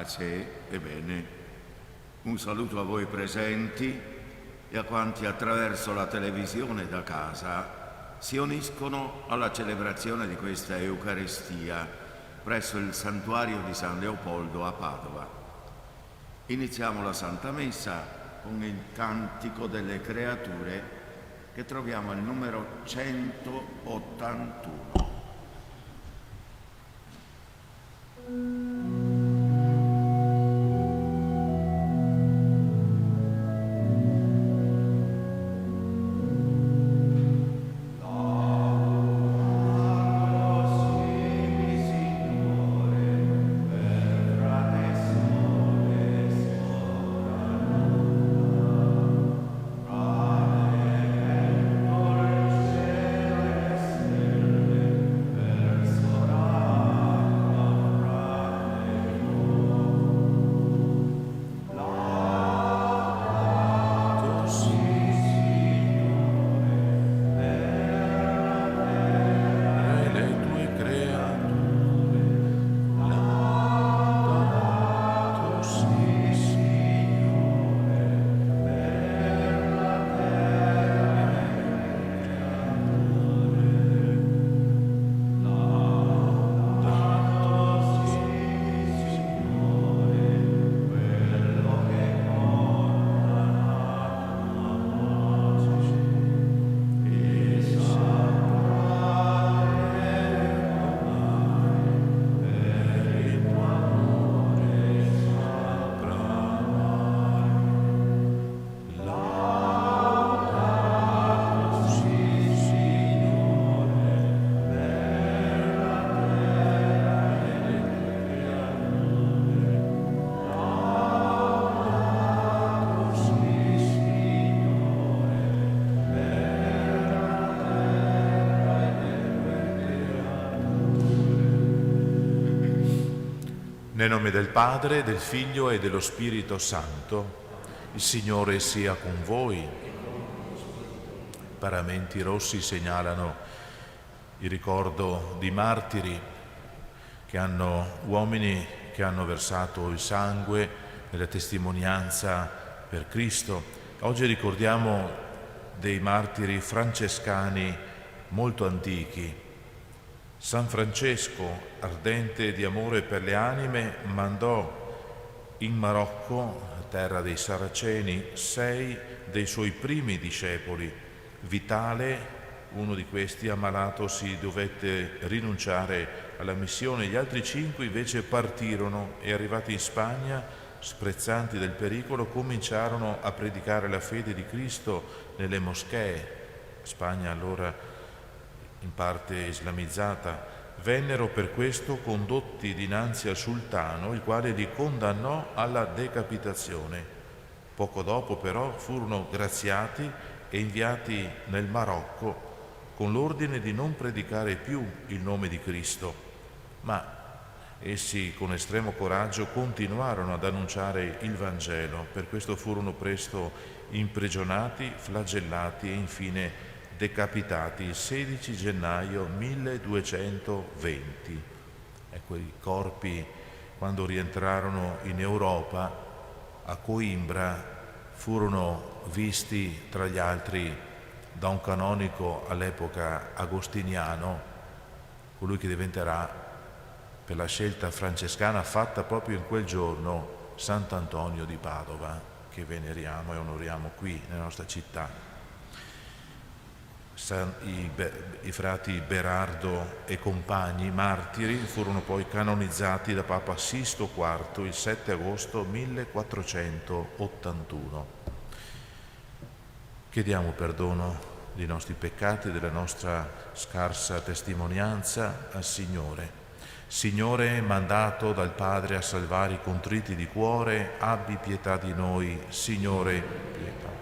Pace e bene. Un saluto a voi presenti e a quanti attraverso la televisione da casa si uniscono alla celebrazione di questa Eucaristia presso il santuario di San Leopoldo a Padova. Iniziamo la Santa Messa con il Cantico delle Creature che troviamo al numero 181. Nel nome del Padre, del Figlio e dello Spirito Santo, il Signore sia con voi. Paramenti rossi segnalano il ricordo di martiri uomini che hanno versato il sangue nella testimonianza per Cristo. Oggi ricordiamo dei martiri francescani molto antichi. San Francesco, ardente di amore per le anime, mandò in Marocco, terra dei Saraceni, 6 dei suoi primi discepoli. Vitale, uno di questi, ammalatosi, dovette rinunciare alla missione. Gli altri 5 invece partirono e, arrivati in Spagna, sprezzanti del pericolo, cominciarono a predicare la fede di Cristo nelle moschee. Spagna allora in parte islamizzata. Vennero per questo condotti dinanzi al sultano, il quale li condannò alla decapitazione. Poco dopo però furono graziati e inviati nel Marocco con l'ordine di non predicare più il nome di Cristo, ma essi con estremo coraggio continuarono ad annunciare il Vangelo. Per questo furono presto imprigionati, flagellati e infine decapitati il 16 gennaio 1220. Ecco, i corpi, quando rientrarono in Europa, a Coimbra, furono visti tra gli altri da un canonico all'epoca agostiniano, colui che diventerà, per la scelta francescana fatta proprio in quel giorno, Sant'Antonio di Padova, che veneriamo e onoriamo qui nella nostra città. I frati Berardo e compagni, martiri, furono poi canonizzati da Papa Sisto IV il 7 agosto 1481. Chiediamo perdono dei nostri peccati e della nostra scarsa testimonianza al Signore. Signore, mandato dal Padre a salvare i contriti di cuore, abbi pietà di noi. Signore, pietà.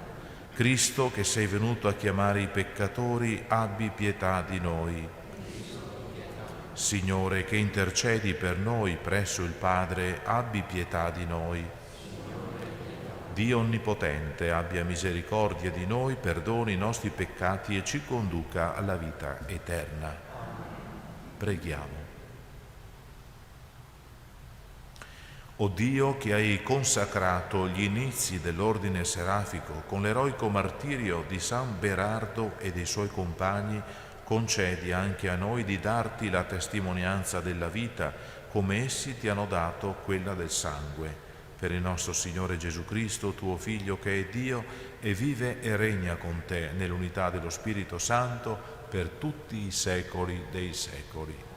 Cristo, che sei venuto a chiamare i peccatori, abbi pietà di noi. Signore, che intercedi per noi presso il Padre, abbi pietà di noi. Dio Onnipotente, abbia misericordia di noi, perdoni i nostri peccati e ci conduca alla vita eterna. Preghiamo. O Dio, che hai consacrato gli inizi dell'ordine serafico con l'eroico martirio di San Berardo e dei suoi compagni, concedi anche a noi di darti la testimonianza della vita, come essi ti hanno dato quella del sangue. Per il nostro Signore Gesù Cristo, tuo Figlio, che è Dio e vive e regna con te nell'unità dello Spirito Santo per tutti i secoli dei secoli.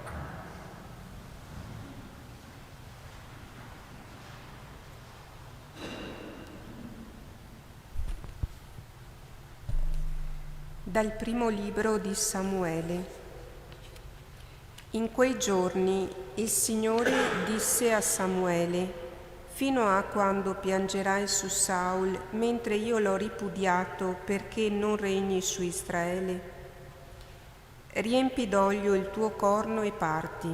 Dal primo libro di Samuele. In quei giorni il Signore disse a Samuele: fino a quando piangerai su Saul, mentre io l'ho ripudiato perché non regni su Israele? Riempi d'olio il tuo corno e parti.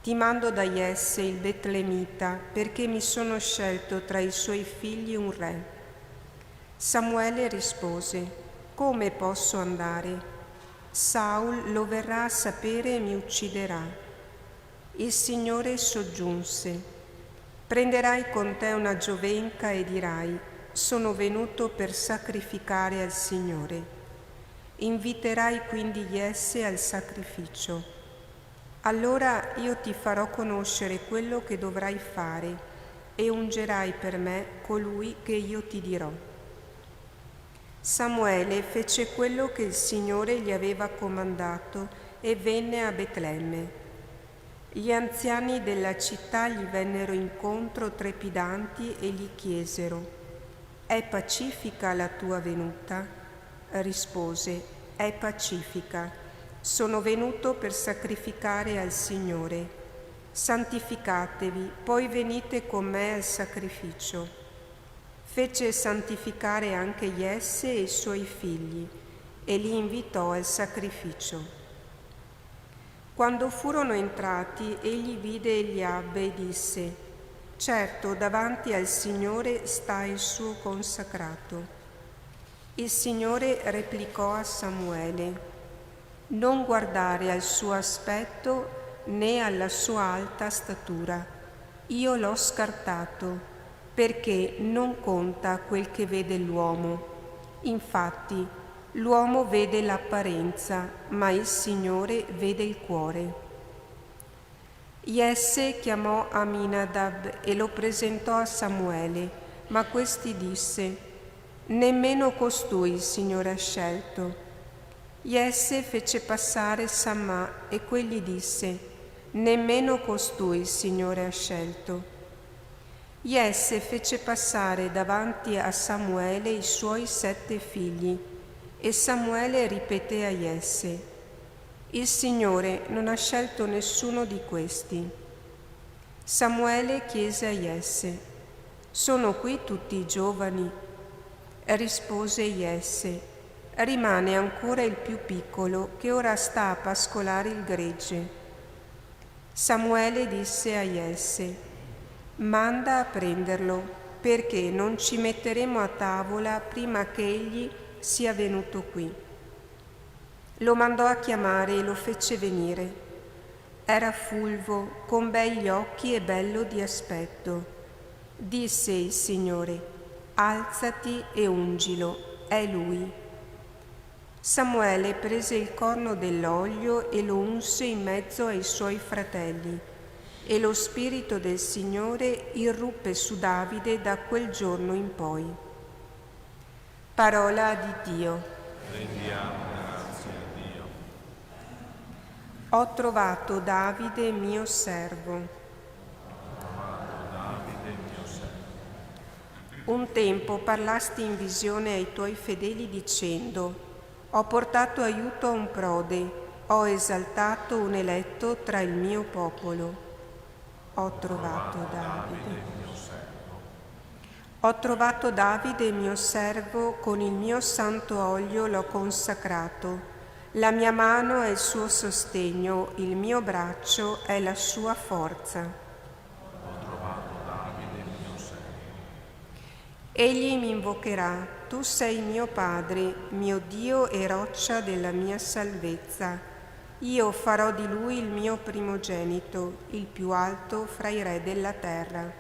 Ti mando da Jesse il Betlemita, perché mi sono scelto tra i suoi figli un re. Samuele rispose: come posso andare? Saul lo verrà a sapere e mi ucciderà. Il Signore soggiunse: prenderai con te una giovenca e dirai: sono venuto per sacrificare al Signore. Inviterai quindi Jesse al sacrificio. Allora io ti farò conoscere quello che dovrai fare e ungerai per me colui che io ti dirò. Samuele fece quello che il Signore gli aveva comandato e venne a Betlemme. Gli anziani della città gli vennero incontro trepidanti e gli chiesero: «È pacifica la tua venuta?» Rispose: «È pacifica. Sono venuto per sacrificare al Signore. Santificatevi, poi venite con me al sacrificio». Fece santificare anche Jesse e i suoi figli e li invitò al sacrificio. Quando furono entrati, egli vide Eliabbe e disse: «Certo, davanti al Signore sta il suo consacrato». Il Signore replicò a Samuele: «Non guardare al suo aspetto né alla sua alta statura. Io l'ho scartato, perché non conta quel che vede l'uomo. Infatti, l'uomo vede l'apparenza, ma il Signore vede il cuore». Jesse chiamò Aminadab e lo presentò a Samuele, ma questi disse: «Nemmeno costui il Signore ha scelto». Jesse fece passare Samma e quegli disse: «Nemmeno costui il Signore ha scelto». Jesse fece passare davanti a Samuele i suoi 7 figli e Samuele ripeté a Jesse: «Il Signore non ha scelto nessuno di questi». Samuele chiese a Jesse: «Sono qui tutti i giovani?» Rispose Jesse: «Rimane ancora il più piccolo che ora sta a pascolare il gregge». Samuele disse a Jesse: «Manda a prenderlo, perché non ci metteremo a tavola prima che egli sia venuto qui». Lo mandò a chiamare e lo fece venire. Era fulvo, con begli occhi e bello di aspetto. Disse il Signore: «Alzati e ungilo, è lui». Samuele prese il corno dell'olio e lo unse in mezzo ai suoi fratelli. E lo Spirito del Signore irruppe su Davide da quel giorno in poi. Parola di Dio. Rendiamo grazie a Dio. Ho trovato Davide mio servo. Un tempo parlasti in visione ai tuoi fedeli dicendo: «Ho portato aiuto a un prode, ho esaltato un eletto tra il mio popolo». Ho trovato Davide mio servo, con il mio santo olio l'ho consacrato. La mia mano è il suo sostegno, il mio braccio è la sua forza. Ho trovato Davide mio servo. Egli mi invocherà: tu sei mio Padre, mio Dio e roccia della mia salvezza. Io farò di lui il mio primogenito, il più alto fra i re della terra.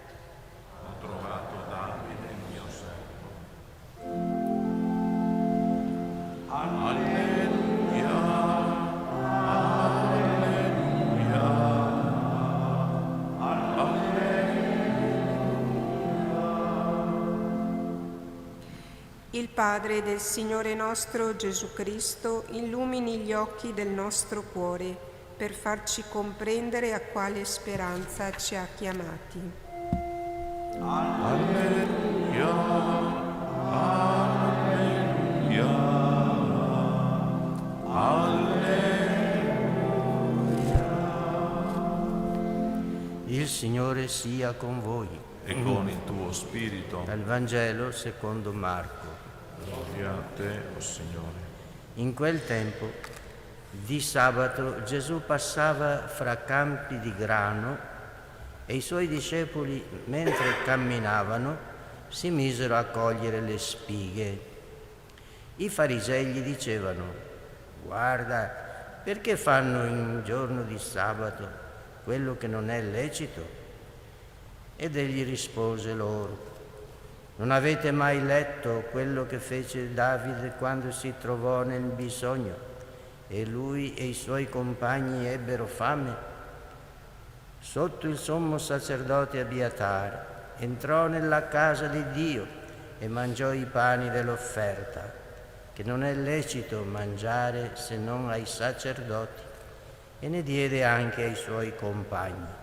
Il Padre del Signore nostro Gesù Cristo illumini gli occhi del nostro cuore per farci comprendere a quale speranza ci ha chiamati. Alleluia, alleluia, alleluia. Il Signore sia con voi. E con il tuo spirito. Dal Vangelo secondo Marco. Gloria a te, o Signore. In quel tempo, di sabato, Gesù passava fra campi di grano e i suoi discepoli, mentre camminavano, si misero a cogliere le spighe. I farisei gli dicevano: «Guarda, perché fanno in giorno di sabato quello che non è lecito?» Ed egli rispose loro: «Non avete mai letto quello che fece Davide quando si trovò nel bisogno e lui e i suoi compagni ebbero fame? Sotto il sommo sacerdote Abiatare entrò nella casa di Dio e mangiò i pani dell'offerta, che non è lecito mangiare se non ai sacerdoti, e ne diede anche ai suoi compagni.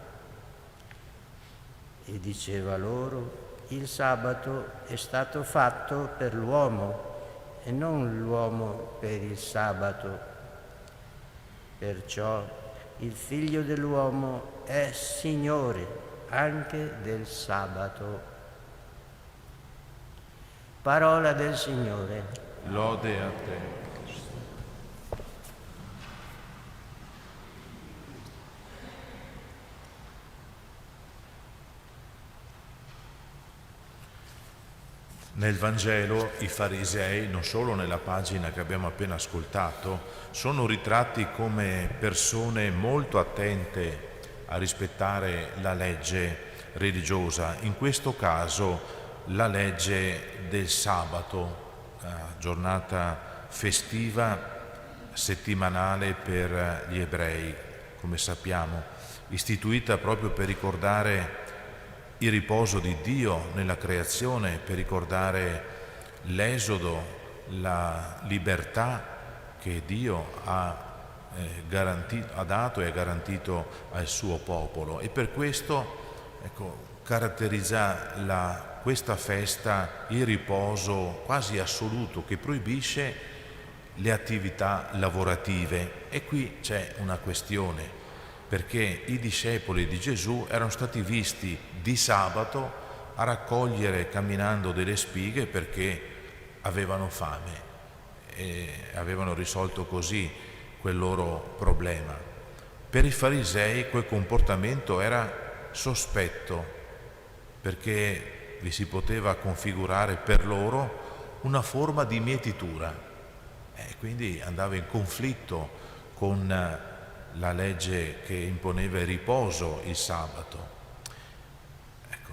E diceva loro: il sabato è stato fatto per l'uomo e non l'uomo per il sabato. Perciò il Figlio dell'uomo è Signore anche del sabato». Parola del Signore. Lode a te. Nel Vangelo i farisei, non solo nella pagina che abbiamo appena ascoltato, sono ritratti come persone molto attente a rispettare la legge religiosa, in questo caso la legge del sabato, giornata festiva settimanale per gli ebrei, come sappiamo, istituita proprio per ricordare il riposo di Dio nella creazione, per ricordare l'esodo, la libertà che Dio ha dato e ha garantito al suo popolo. E per questo caratterizza questa festa il riposo quasi assoluto che proibisce le attività lavorative. E qui c'è una questione, perché i discepoli di Gesù erano stati visti di sabato a raccogliere camminando delle spighe perché avevano fame e avevano risolto così quel loro problema. Per i farisei quel comportamento era sospetto, perché vi si poteva configurare per loro una forma di mietitura e quindi andava in conflitto con la legge che imponeva il riposo il sabato.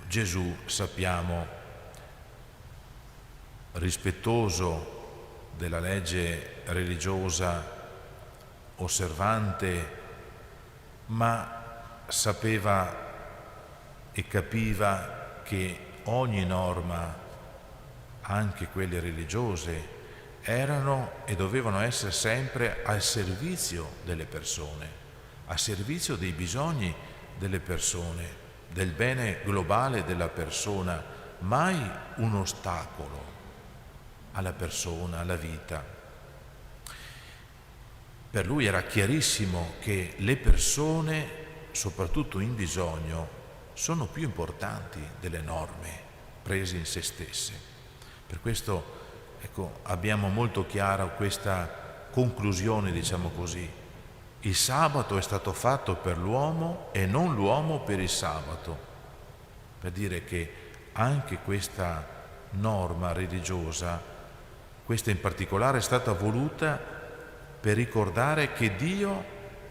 Gesù, sappiamo, rispettoso della legge religiosa, osservante, ma sapeva e capiva che ogni norma, anche quelle religiose, erano e dovevano essere sempre al servizio delle persone, a servizio dei bisogni delle persone, del bene globale della persona, mai un ostacolo alla persona, alla vita. Per lui era chiarissimo che le persone, soprattutto in bisogno, sono più importanti delle norme prese in se stesse. Per questo abbiamo molto chiara questa conclusione, diciamo così. Il sabato è stato fatto per l'uomo e non l'uomo per il sabato, per dire che anche questa norma religiosa, questa in particolare, è stata voluta per ricordare che Dio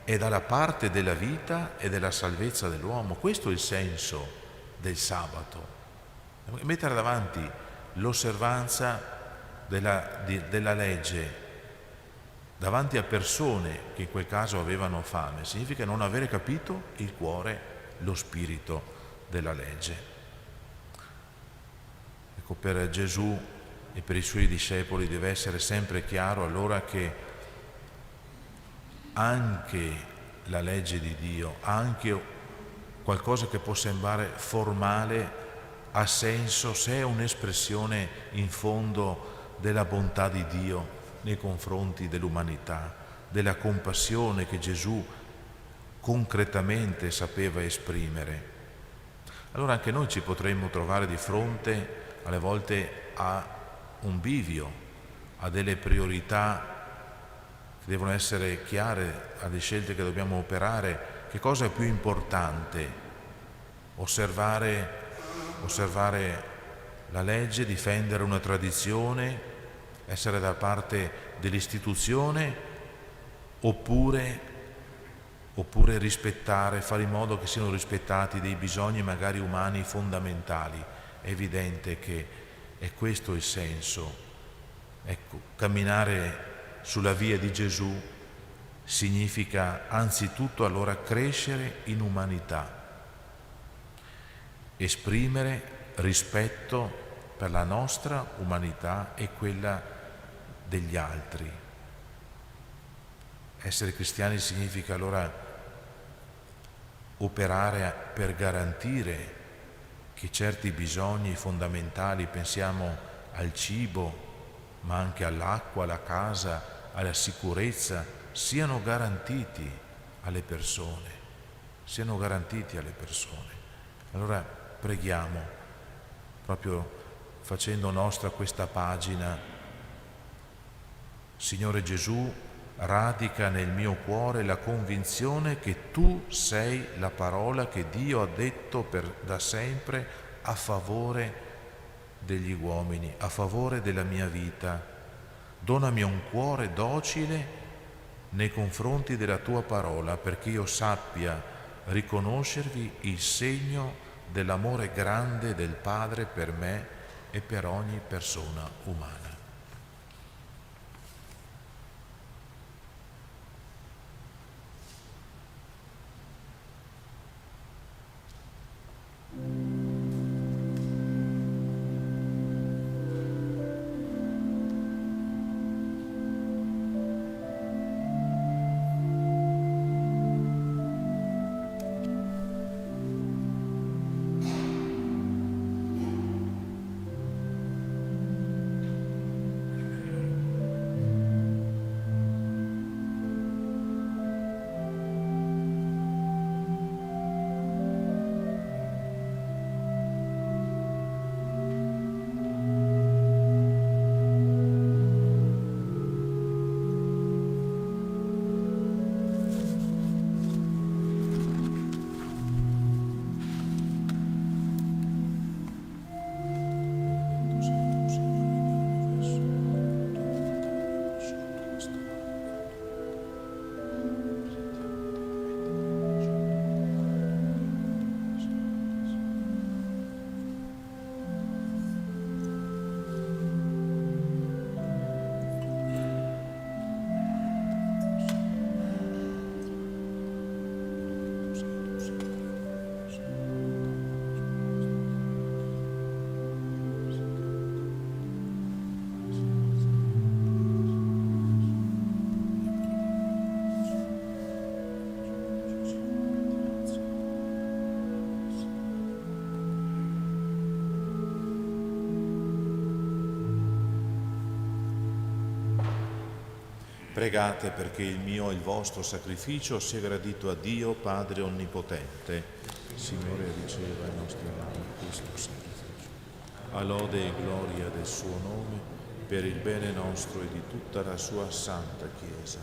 è dalla parte della vita e della salvezza dell'uomo. Questo è il senso del sabato. Mettere davanti l'osservanza della legge davanti a persone che in quel caso avevano fame significa non avere capito il cuore, lo spirito della legge. Per Gesù e per i suoi discepoli deve essere sempre chiaro allora che anche la legge di Dio, anche qualcosa che può sembrare formale, ha senso se è un'espressione in fondo della bontà di Dio nei confronti dell'umanità, della compassione che Gesù concretamente sapeva esprimere. Allora anche noi ci potremmo trovare di fronte alle volte a un bivio, a delle priorità che devono essere chiare, a delle scelte che dobbiamo operare. Che cosa è più importante? Osservare la legge, difendere una tradizione, essere da parte dell'istituzione, oppure rispettare, fare in modo che siano rispettati dei bisogni magari umani fondamentali. È evidente che è questo il senso. Ecco, camminare sulla via di Gesù significa anzitutto allora crescere in umanità, esprimere rispetto per la nostra umanità e quella degli altri. Essere cristiani significa allora operare per garantire che certi bisogni fondamentali, pensiamo al cibo, ma anche all'acqua, alla casa, alla sicurezza, siano garantiti alle persone. Allora preghiamo, proprio facendo nostra questa pagina: Signore Gesù, radica nel mio cuore la convinzione che Tu sei la parola che Dio ha detto da sempre a favore degli uomini, a favore della mia vita. Donami un cuore docile nei confronti della Tua parola, perché io sappia riconoscervi il segno dell'amore grande del Padre per me e per ogni persona umana. Pregate perché il mio e il vostro sacrificio sia gradito a Dio Padre Onnipotente. Signore, riceva i nostri amori questo sacrificio, a lode e gloria del suo nome, per il bene nostro e di tutta la sua santa Chiesa.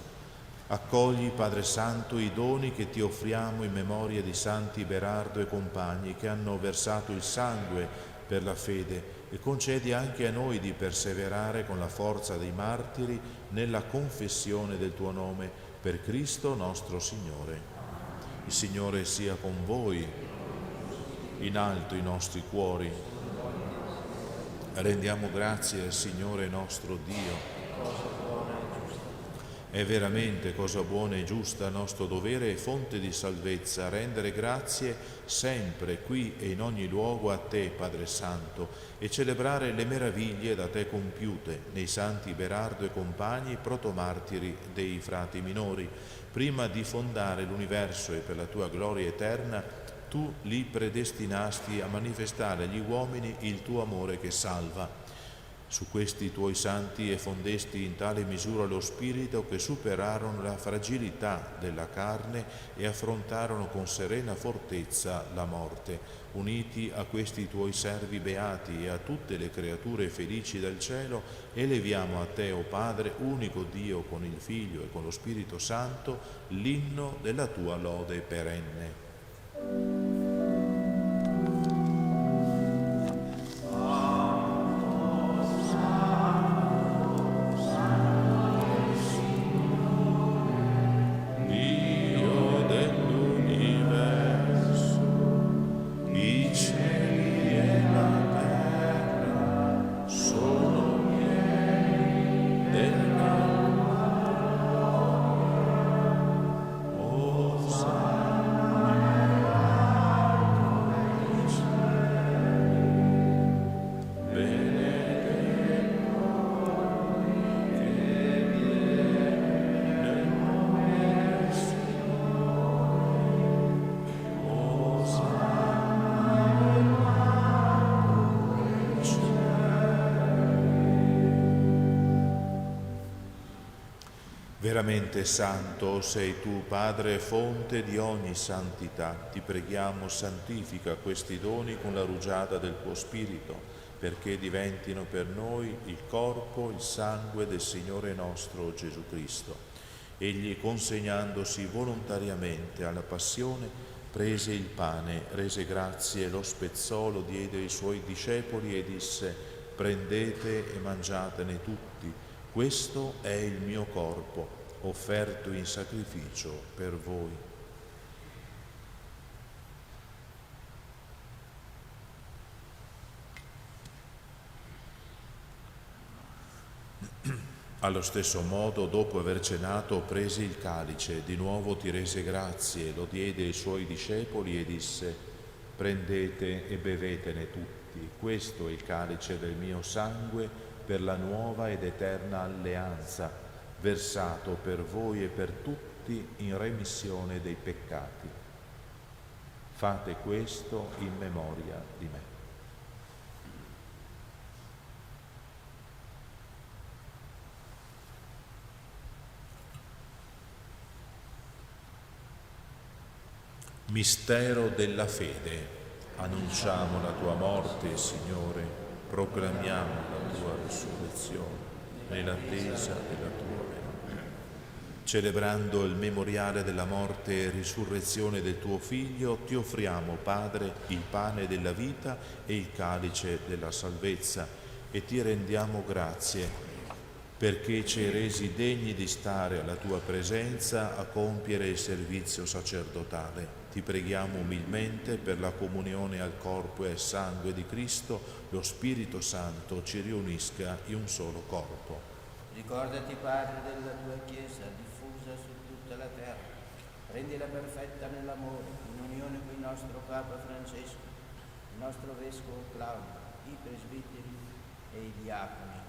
Accogli, Padre Santo, i doni che ti offriamo in memoria di Santi Berardo e compagni che hanno versato il sangue per la fede, e concedi anche a noi di perseverare con la forza dei martiri nella confessione del tuo nome, per Cristo nostro Signore. Il Signore sia con voi, in alto i nostri cuori. Rendiamo grazie al Signore nostro Dio. È veramente cosa buona e giusta, nostro dovere e fonte di salvezza, rendere grazie sempre, qui e in ogni luogo, a Te, Padre Santo, e celebrare le meraviglie da Te compiute nei santi Berardo e compagni, protomartiri dei frati minori. Prima di fondare l'universo e per la Tua gloria eterna, Tu li predestinasti a manifestare agli uomini il Tuo amore che salva. Su questi Tuoi santi effondesti in tale misura lo spirito che superarono la fragilità della carne e affrontarono con serena fortezza la morte. Uniti a questi Tuoi servi beati e a tutte le creature felici del cielo, eleviamo a Te, o Padre, unico Dio, con il Figlio e con lo Spirito Santo, l'inno della Tua lode perenne. Veramente santo sei Tu, Padre, fonte di ogni santità. Ti preghiamo, santifica questi doni con la rugiada del Tuo Spirito, perché diventino per noi il corpo, il sangue del Signore nostro Gesù Cristo. Egli, consegnandosi volontariamente alla passione, prese il pane, rese grazie, lo spezzò, lo diede ai Suoi discepoli e disse: prendete e mangiatene tutti. Questo è il mio corpo, offerto in sacrificio per voi. Allo stesso modo, dopo aver cenato, prese il calice, di nuovo ti rese grazie, lo diede ai Suoi discepoli e disse: prendete e bevetene tutti. Questo è il calice del mio sangue, per la nuova ed eterna alleanza, versato per voi e per tutti in remissione dei peccati. Fate questo in memoria di me. Mistero della fede. Annunciamo la Tua morte, Signore, proclamiamo la Tua risurrezione nell'attesa della Tua venuta. Celebrando il memoriale della morte e risurrezione del Tuo Figlio, Ti offriamo, Padre, il pane della vita e il calice della salvezza, e Ti rendiamo grazie perché ci hai resi degni di stare alla Tua presenza a compiere il servizio sacerdotale. Ti preghiamo umilmente per la comunione al corpo e al sangue di Cristo, lo Spirito Santo ci riunisca in un solo corpo. Ricordati, Padre, della Tua Chiesa diffusa su tutta la terra. Rendila perfetta nell'amore, in unione con il nostro Papa Francesco, il nostro Vescovo Claudio, i presbiteri e i diaconi.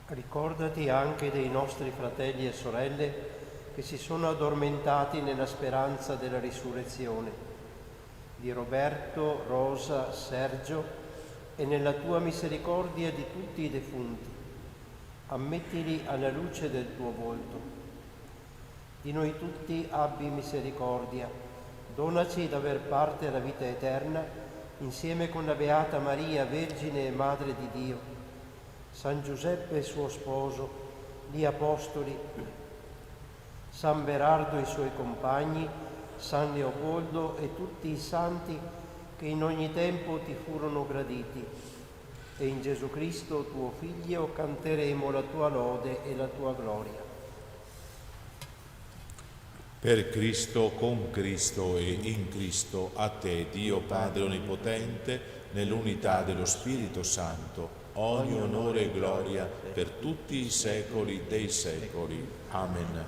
Ricordati anche dei nostri fratelli e sorelle che si sono addormentati nella speranza della risurrezione, di Roberto, Rosa, Sergio, e nella Tua misericordia di tutti i defunti. Ammettili alla luce del Tuo volto. Di noi tutti abbi misericordia, donaci d'aver parte alla vita eterna, insieme con la Beata Maria, Vergine e Madre di Dio, San Giuseppe suo sposo, gli Apostoli, San Berardo e i suoi compagni, San Leopoldo e tutti i santi che in ogni tempo Ti furono graditi. E in Gesù Cristo, Tuo Figlio, canteremo la Tua lode e la Tua gloria. Per Cristo, con Cristo e in Cristo, a Te, Dio Padre Onnipotente, nell'unità dello Spirito Santo, ogni onore e gloria per tutti i secoli dei secoli. Amen.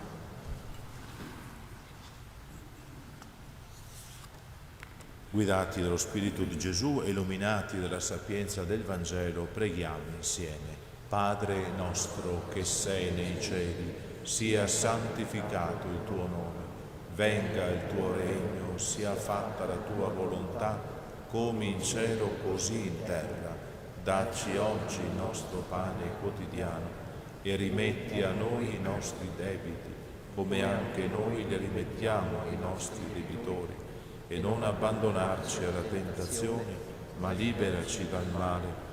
Guidati dallo Spirito di Gesù e illuminati dalla sapienza del Vangelo, preghiamo insieme. Padre nostro che sei nei cieli, sia santificato il tuo nome, venga il tuo regno, sia fatta la tua volontà, come in cielo così in terra. Dacci oggi il nostro pane quotidiano e rimetti a noi i nostri debiti, come anche noi li rimettiamo ai nostri debitori, e non abbandonarci alla tentazione, ma liberaci dal male.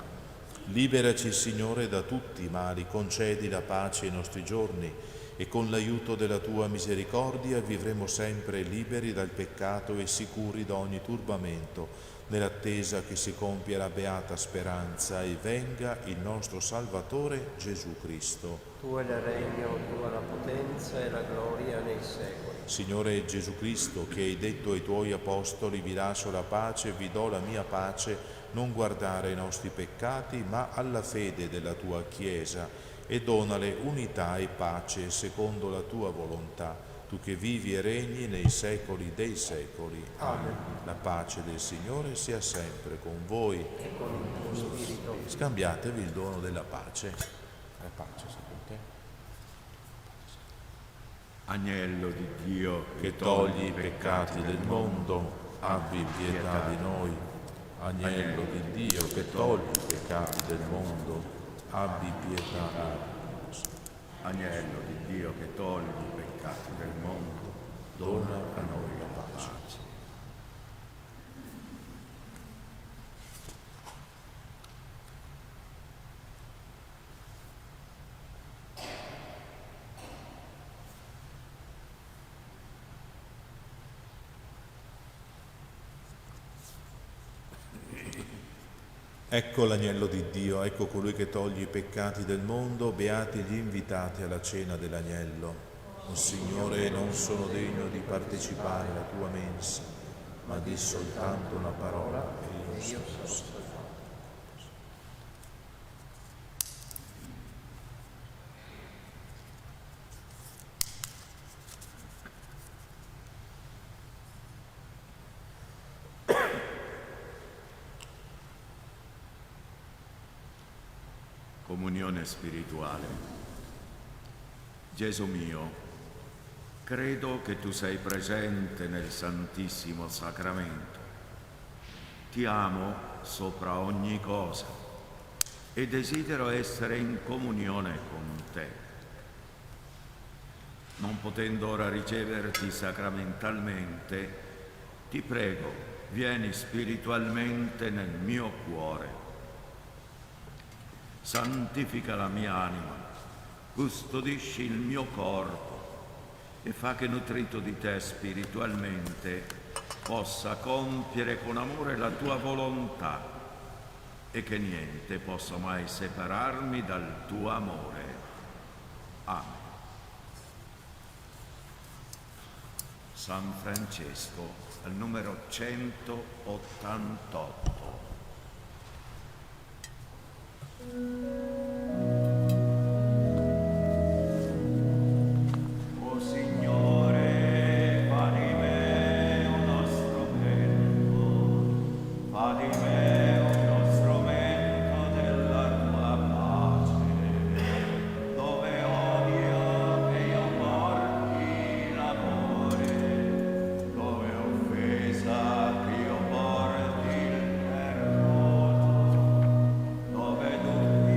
Liberaci, Signore, da tutti i mali, concedi la pace ai nostri giorni e con l'aiuto della tua misericordia vivremo sempre liberi dal peccato e sicuri da ogni turbamento, nell'attesa che si compia la beata speranza e venga il nostro Salvatore Gesù Cristo. Tu è il regno, tua la potenza e la gloria nei secoli. Signore Gesù Cristo, che hai detto ai tuoi apostoli: vi lascio la pace, vi do la mia pace, non guardare ai nostri peccati, ma alla fede della tua Chiesa, e donale unità e pace secondo la tua volontà, tu che vivi e regni nei secoli dei secoli. Amen. La pace del Signore sia sempre con voi. E con il tuo spirito. Scambiatevi il dono della pace. La pace sia con te. Agnello di Dio Che togli i peccati del mondo, abbi pietà di noi. Agnello di Dio, che togli i peccati del mondo, abbi pietà di noi. Agnello di Dio che togli i peccati del mondo, Dona a noi la pace. Ecco l'agnello di Dio, ecco colui che toglie i peccati del mondo, beati gli invitati alla cena dell'agnello. O Signore, non sono degno di partecipare alla tua mensa, ma di soltanto una parola e io sono salvato. Comunione spirituale. Gesù mio, credo che tu sei presente nel Santissimo Sacramento. Ti amo sopra ogni cosa e desidero essere in comunione con te. Non potendo ora riceverti sacramentalmente, ti prego, vieni spiritualmente nel mio cuore. Santifica la mia anima, custodisci il mio corpo e fa che, nutrito di te spiritualmente, possa compiere con amore la tua volontà e che niente possa mai separarmi dal tuo amore. Amen. San Francesco, al numero 188. O Signore, fa di me uno strumento, fa di me uno strumento della tua pace, dove odio che io porti l'amore, dove offesa che io porti il perdono, dove dubbi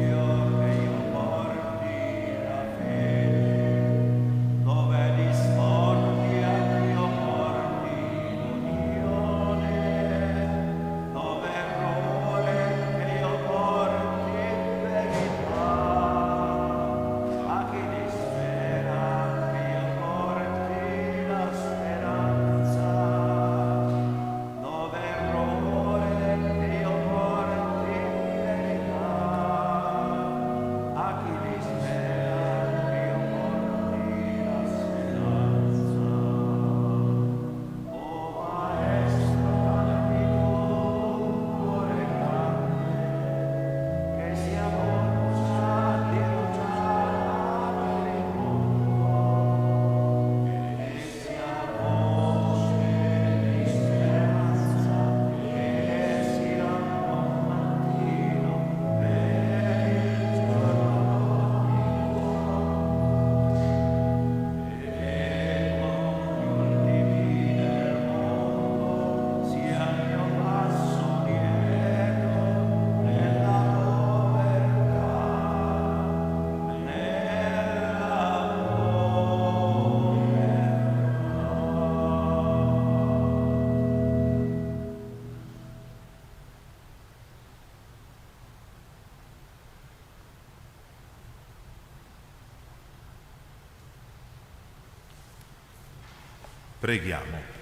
Preghiamo.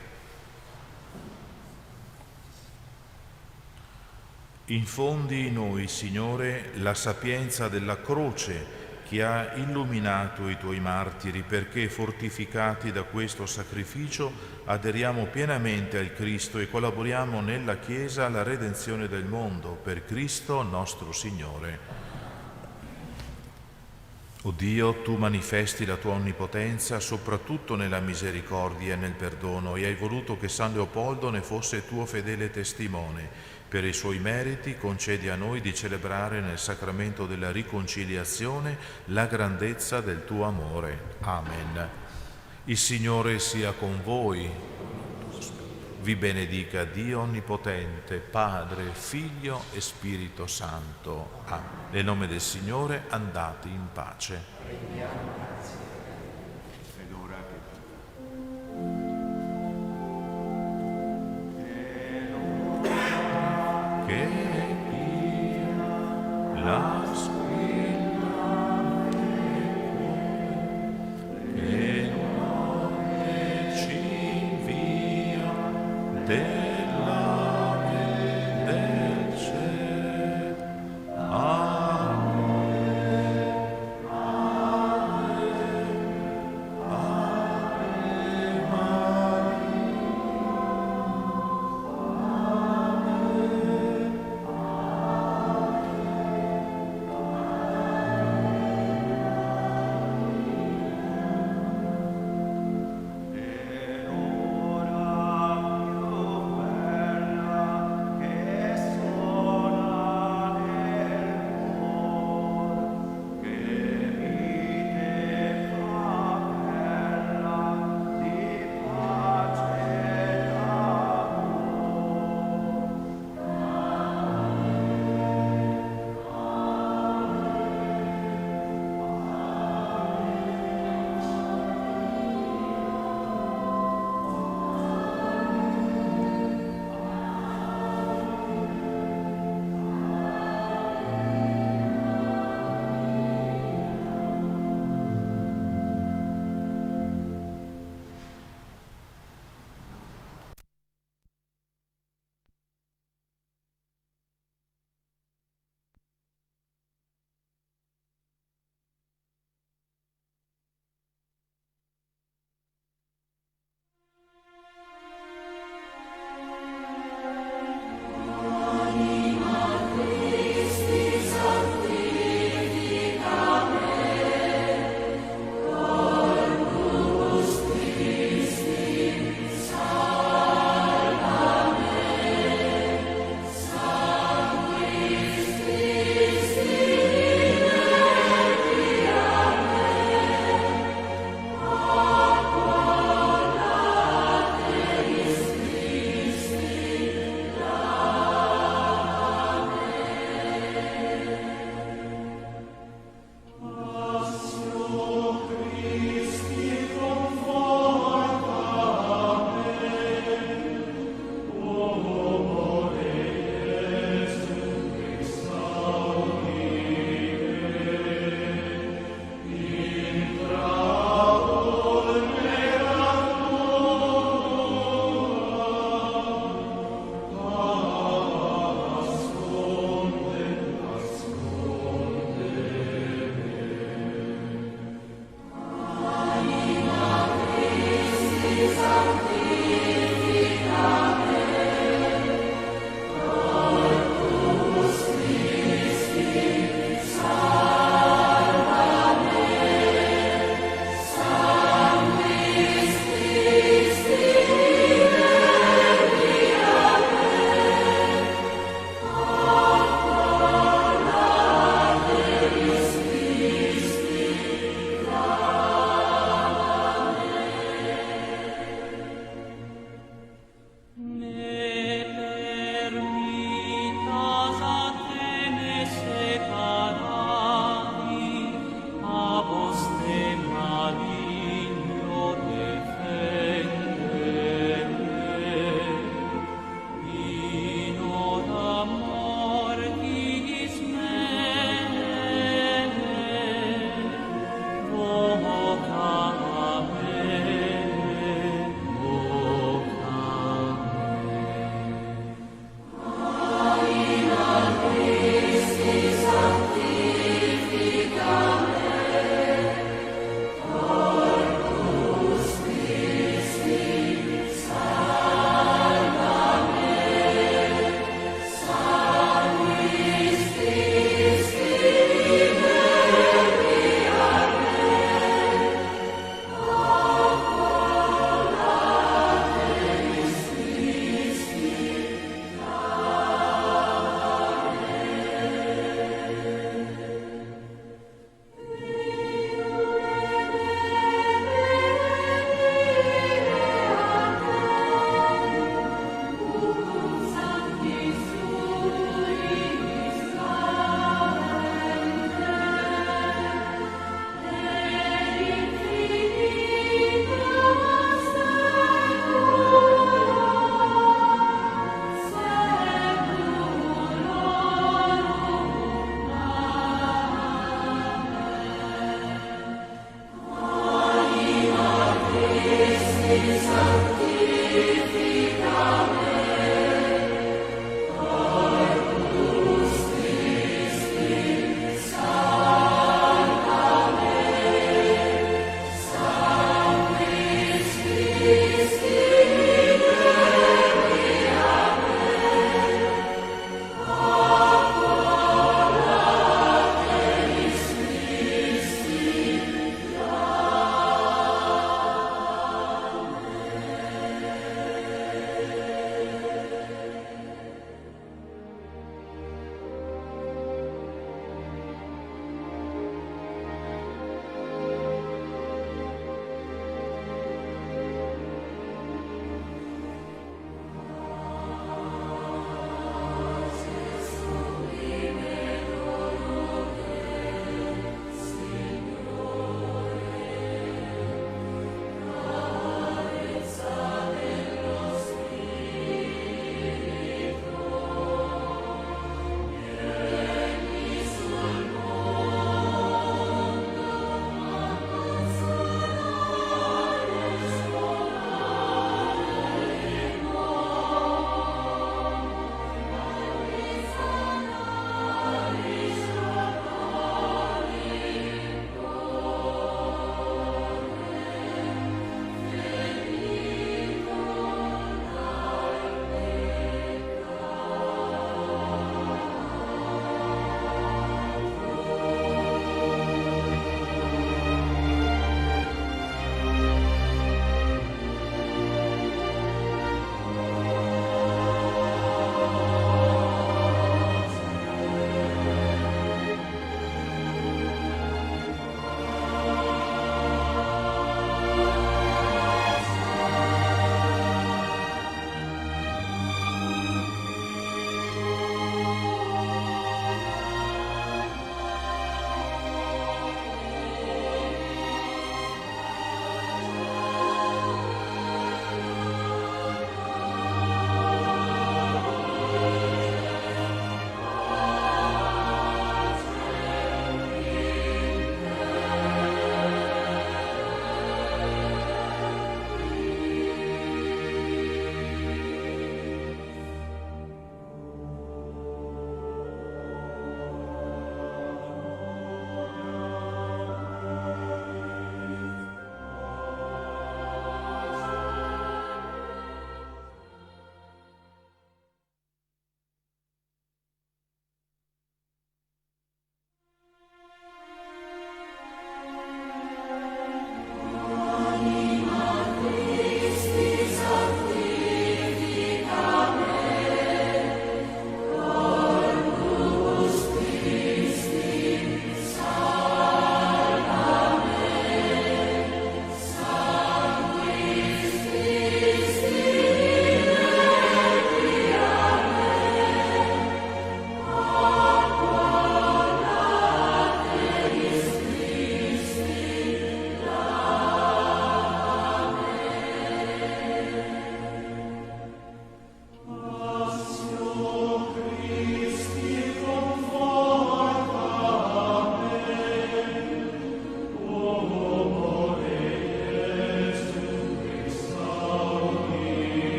Infondi in noi, Signore, la sapienza della croce che ha illuminato i Tuoi martiri, perché fortificati da questo sacrificio aderiamo pienamente al Cristo e collaboriamo nella Chiesa alla redenzione del mondo, per Cristo nostro Signore. O Dio, Tu manifesti la Tua onnipotenza soprattutto nella misericordia e nel perdono, e hai voluto che San Leopoldo ne fosse Tuo fedele testimone. Per i suoi meriti concedi a noi di celebrare nel sacramento della riconciliazione la grandezza del Tuo amore. Amen. Il Signore sia con voi. Vi benedica Dio Onnipotente, Padre, Figlio e Spirito Santo. Amen. Nel nome del Signore andate in pace.